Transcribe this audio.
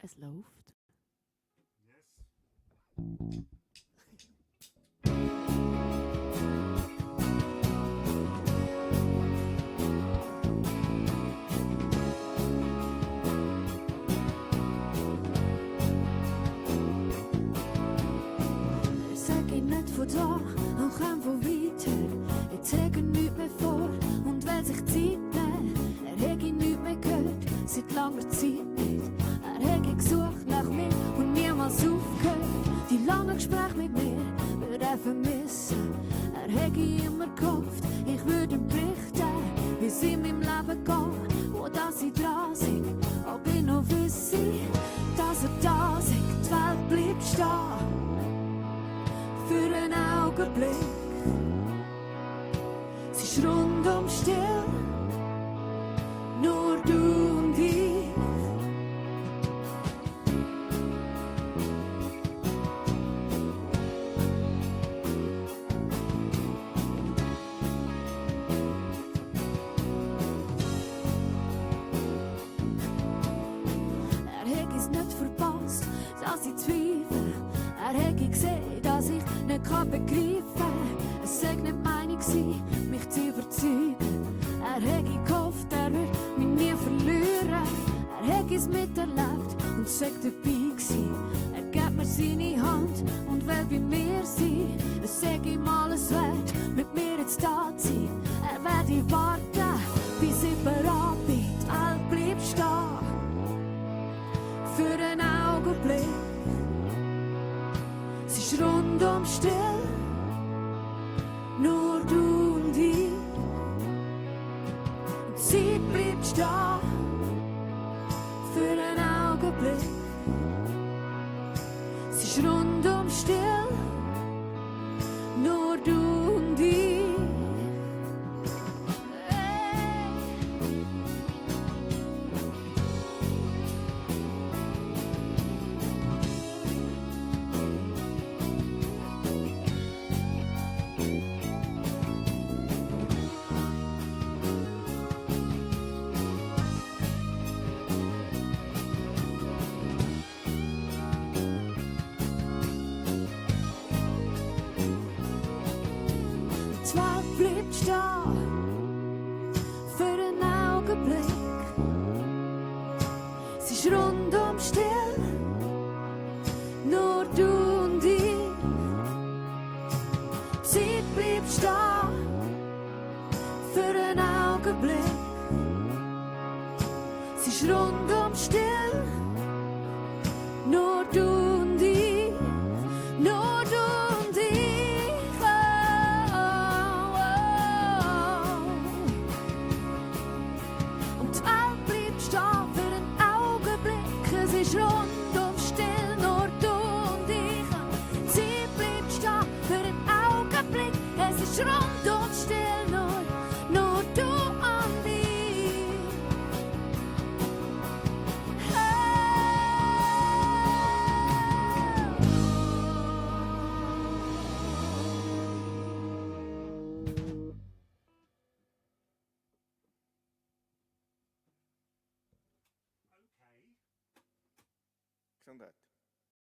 Es läuft. Sag ich nicht von da und komm von weiter. Jetzt sag ich nichts mehr vor und will sich Zeit nehmen. Er hätte nichts mehr gehört, seit langer Zeit nicht. Er hätte gesucht nach mir und niemals aufgehört. Die langen Gespräche mit mir würde er vermissen. Er hätte immer gehofft, ich würde ihm berichten, wie es in meinem Leben geht, wo das ich dran sind. Ob ich noch wisse, dass er da ist, die Welt bleibt stehen. Für einen Augenblick. Es ist rundum still, nur du und ich. Er hätte es nicht verpasst, dass ich zweifle. Er hätte gesehen, dass ich nicht begreifen kann. Es sei nicht meine gewesen, mich zu überzeugen. Er hätte gehofft, er würde mich nie verlieren. Er hätte es miterlebt und sei dabei gewesen. Er gibt mir seine Hand und will bei mir sein. Es sei ihm alles wert, mit mir jetzt da zu sein. Er werde warten, bis ich bereit bin. Die Welt bleibt stehen. Für einen Augenblick. Es ist rundum still, nur du und ich. Die Zeit bleibt stehen, für einen Augenblick. Es ist rundum still, nur du und ich. Die Welt bleibt stehen, für einen Augenblick. Es ist rundum still, nur du und ich. Die Zeit bleibt stehen, für einen Augenblick. Es ist rundum still, nur du und ich. Nur du und ich. Es ist rundum still, nur du und ich. Die Zeit bleibt stehen für einen Augenblick. Es ist rundum still, nur du und ich. Gesundheit.